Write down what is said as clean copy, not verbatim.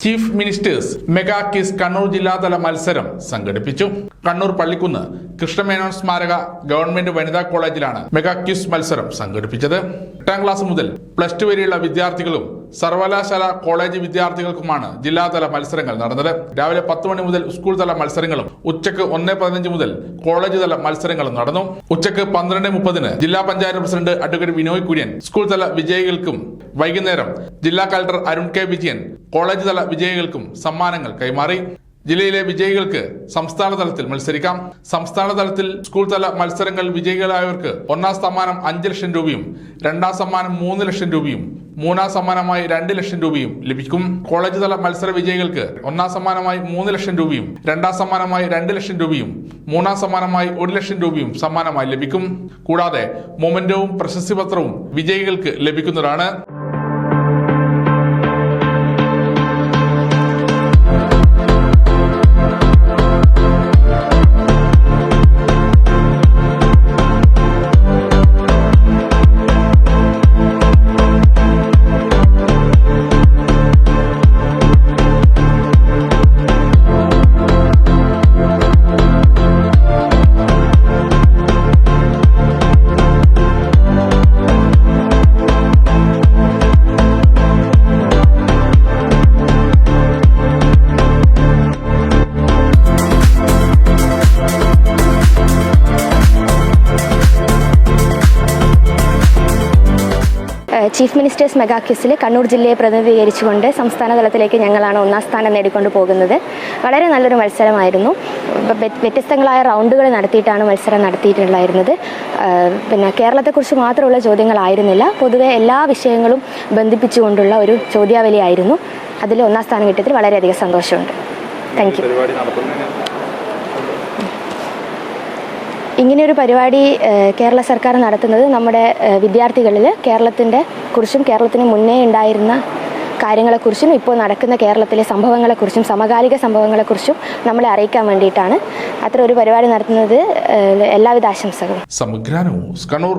Chief ministers mega quiz Kannur ജില്ലാതല മത്സരം സംഘടിപ്പിച്ചു. കണ്ണൂർ പള്ളിക്കുന്ന് കൃഷ്ണമേനോൻ സ്മാരക ഗവൺമെന്റ് വനിതാ കോളേജിലാണ് മെഗാ ക്വിസ് മത്സരം സംഘടിപ്പിച്ചത്. 8ാം ക്ലാസ് മുതൽ +2 വരെയുള്ള വിദ്യാർത്ഥികളും സർവകലാശാല കോളേജ് വിദ്യാർത്ഥികൾക്കുമാണ് ജില്ലാതല മത്സരങ്ങൾ നടന്നത്. രാവിലെ 10 മണി മുതൽ സ്കൂൾ തല മത്സരങ്ങളും ഉച്ചയ്ക്ക് 1:15 മുതൽ കോളേജ് തല മത്സരങ്ങളും നടന്നു. ഉച്ചയ്ക്ക് 12:30 ജില്ലാ panchayat president advocate Binoy Kurian school തല വിജയികൾക്കും വൈകുന്നേരം ജില്ലാ collector Arun K Vijayan college തല വിജയികൾക്കും സമ്മാനങ്ങൾ കൈമാറി. ജില്ലയിലെ വിജയികൾക്ക് സംസ്ഥാന തലത്തിൽ മത്സരിക്കാം. സംസ്ഥാന തലത്തിൽ സ്കൂൾ തല മത്സരങ്ങൾ വിജയികളായവർക്ക് 1ാം സമ്മാനം 5 ലക്ഷം രൂപയും 2ാം സമ്മാനം 3 ലക്ഷം രൂപയും 3ാം സമ്മാനമായി 2 ലക്ഷം രൂപയും ലഭിക്കും. കോളേജ് തല മത്സര വിജയികൾക്ക് 1ാം സമ്മാനമായി 3 ലക്ഷം രൂപയും 2ാം സമ്മാനമായി 2 ലക്ഷം രൂപയും 3ാം സമ്മാനമായി 1 ലക്ഷം രൂപയും സമ്മാനമായി ലഭിക്കും. കൂടാതെ മൊമെന്റവും പ്രശസ്തി പത്രവും വിജയികൾക്ക് ലഭിക്കുന്നതാണ്. ചീഫ് മിനിസ്റ്റേഴ്സ് മെഗാ ക്വിസിൽ കണ്ണൂർ ജില്ലയെ പ്രതിനിധീകരിച്ചുകൊണ്ട് സംസ്ഥാന തലത്തിലേക്ക് ഞങ്ങളാണ് 1ാം സ്ഥാനം നേടിക്കൊണ്ട് പോകുന്നത്. വളരെ നല്ലൊരു മത്സരമായിരുന്നു. വ്യത്യസ്തങ്ങളായ റൗണ്ടുകൾ നടത്തിയിട്ടാണ് മത്സരം നടത്തിയിട്ടുണ്ടായിരുന്നത്. പിന്നെ കേരളത്തെക്കുറിച്ച് മാത്രമുള്ള ചോദ്യങ്ങളായിരുന്നില്ല, പൊതുവെ എല്ലാ വിഷയങ്ങളും ബന്ധിപ്പിച്ചുകൊണ്ടുള്ള ഒരു ചോദ്യാവലിയായിരുന്നു. അതിൽ 1ാം സ്ഥാനം കിട്ടിയതിൽ വളരെയധികം സന്തോഷമുണ്ട്. Thank you. ഇങ്ങനെയൊരു പരിപാടി കേരള സർക്കാർ നടത്തുന്നത് നമ്മുടെ വിദ്യാർത്ഥികളിൽ കേരളത്തിൻ്റെ കുറിച്ചും കേരളത്തിന് മുന്നേ ഉണ്ടായിരുന്ന കാര്യങ്ങളെക്കുറിച്ചും ഇപ്പോൾ നടക്കുന്ന കേരളത്തിലെ സംഭവങ്ങളെക്കുറിച്ചും സമകാലിക സംഭവങ്ങളെക്കുറിച്ചും നമ്മളെ അറിയിക്കാൻ വേണ്ടിയിട്ടാണ്. അത്ര ഒരു പരിപാടി നടത്തുന്നത്. എല്ലാവിധ ആശംസകളും. സമഗ്ര ന്യൂസ് കണ്ണൂർ.